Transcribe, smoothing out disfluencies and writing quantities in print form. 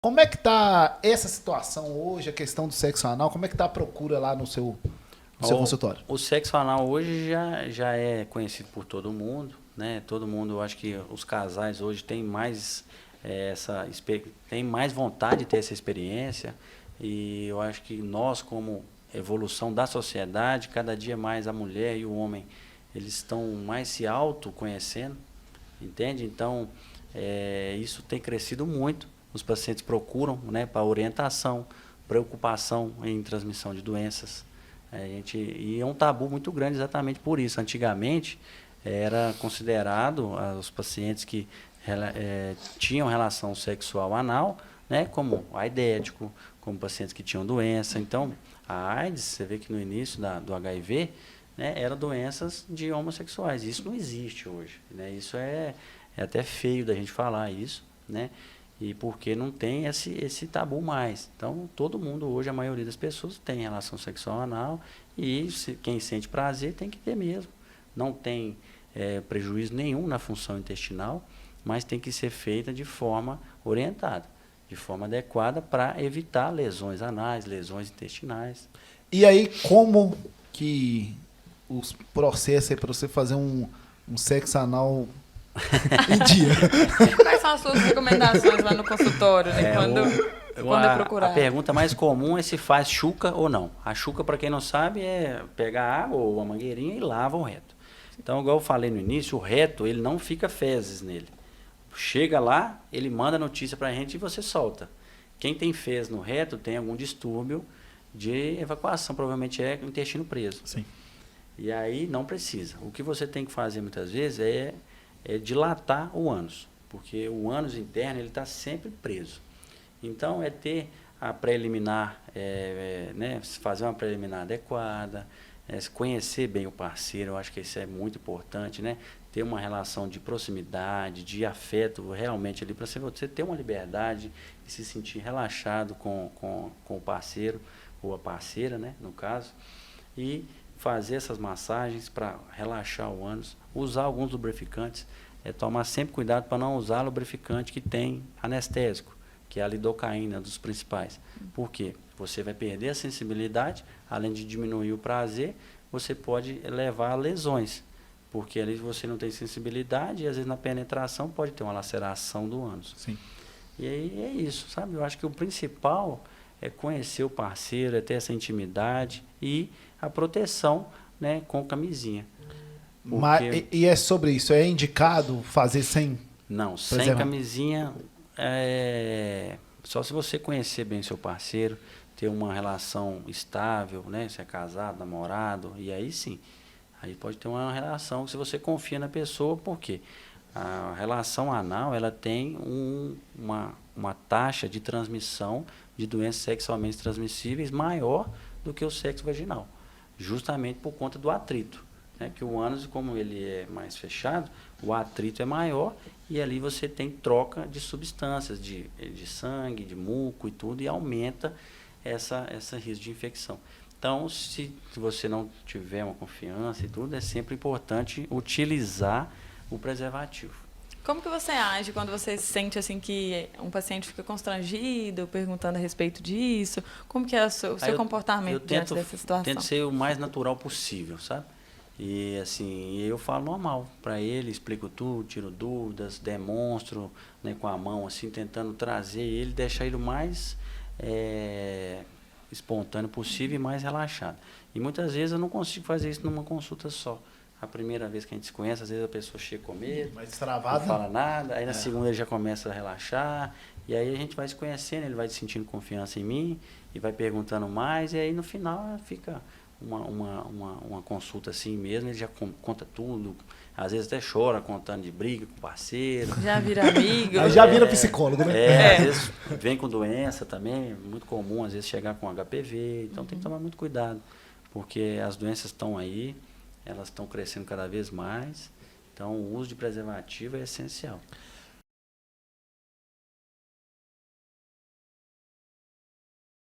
Como é que tá essa situação hoje, a questão do sexo anal? Como é que tá a procura lá no seu consultório? O sexo anal hoje já é conhecido por todo mundo, né? Todo mundo, eu acho que os casais hoje têm mais tem mais vontade de ter essa experiência, e eu acho que nós, como evolução da sociedade, cada dia mais a mulher e o homem, eles estão mais se autoconhecendo, entende? Então, isso tem crescido muito. Os pacientes procuram, né, para orientação, preocupação em transmissão de doenças. E é um tabu muito grande exatamente por isso. Antigamente, era considerado os pacientes que tinham relação sexual anal, né, como aidético, como pacientes que tinham doença. Então, a AIDS, você vê que no início do HIV, né, eram doenças de homossexuais. Isso não existe hoje, né? Isso é até feio da gente falar isso, né? E porque não tem esse tabu mais. Então, todo mundo hoje, a maioria das pessoas tem relação sexual anal, e quem sente prazer tem que ter mesmo. Não tem prejuízo nenhum na função intestinal, mas tem que ser feita de forma orientada, de forma adequada, para evitar lesões anais, lesões intestinais. E aí, como que os processos aí para você fazer um sexo anal em dia? Quais são as suas recomendações lá no consultório, né? Quando eu procurar? A pergunta mais comum é se faz chuca ou não. A chuca, para quem não sabe, é pegar água ou uma mangueirinha e lava o reto. Então, igual eu falei no início, o reto, ele não fica fezes nele. Chega lá, ele manda notícia para a gente e você solta. Quem tem fezes no reto tem algum distúrbio de evacuação, provavelmente é intestino preso. Sim. E aí não precisa. O que você tem que fazer muitas vezes é dilatar o ânus, porque o ânus interno ele está sempre preso. Então, é ter a preliminar, né, fazer uma preliminar adequada, conhecer bem o parceiro, eu acho que isso é muito importante, né? Ter uma relação de proximidade, de afeto realmente ali, para você ter uma liberdade e se sentir relaxado com o parceiro ou a parceira, né, no caso, e fazer essas massagens para relaxar o ânus, usar alguns lubrificantes, tomar sempre cuidado para não usar lubrificante que tem anestésico, que é a lidocaína, dos principais. Por quê? Você vai perder a sensibilidade, além de diminuir o prazer, você pode levar a lesões, porque ali você não tem sensibilidade e às vezes na penetração pode ter uma laceração do ânus. Sim. E aí é isso, sabe? Eu acho que o principal é conhecer o parceiro, é ter essa intimidade e a proteção, né, com camisinha. Mas, e é sobre isso, é indicado fazer sem? Não, sem camisinha, só se você conhecer bem seu parceiro, ter uma relação estável, né? Se é casado, namorado, e aí sim. Aí pode ter uma relação se você confia na pessoa, porque a relação anal ela tem uma taxa de transmissão de doenças sexualmente transmissíveis maior do que o sexo vaginal, justamente por conta do atrito. Que o ânus, como ele é mais fechado, o atrito é maior e ali você tem troca de substâncias, de sangue, de muco e tudo, e aumenta essa risco de infecção. Então, se você não tiver uma confiança e tudo, é sempre importante utilizar o preservativo. Como que você age quando você sente assim que um paciente fica constrangido, perguntando a respeito disso? Como que é o seu comportamento diante dessa situação? Eu tento ser o mais natural possível, sabe? E assim, eu falo normal para ele, explico tudo, tiro dúvidas, demonstro, né, com a mão, assim, tentando trazer ele, deixar ele o mais espontâneo possível e mais relaxado. E muitas vezes eu não consigo fazer isso numa consulta só. A primeira vez que a gente se conhece, às vezes a pessoa chega com medo, não fala nada, aí na segunda ele já começa a relaxar, e aí a gente vai se conhecendo, ele vai sentindo confiança em mim, e vai perguntando mais, e aí no final fica uma consulta assim mesmo, ele já conta tudo, às vezes até chora contando de briga com o parceiro. Já vira amigo. Aí já vira psicólogo, né? Às vezes vem com doença também, muito comum às vezes chegar com HPV, então tem que tomar muito cuidado, porque as doenças estão aí, elas estão crescendo cada vez mais, então o uso de preservativo é essencial.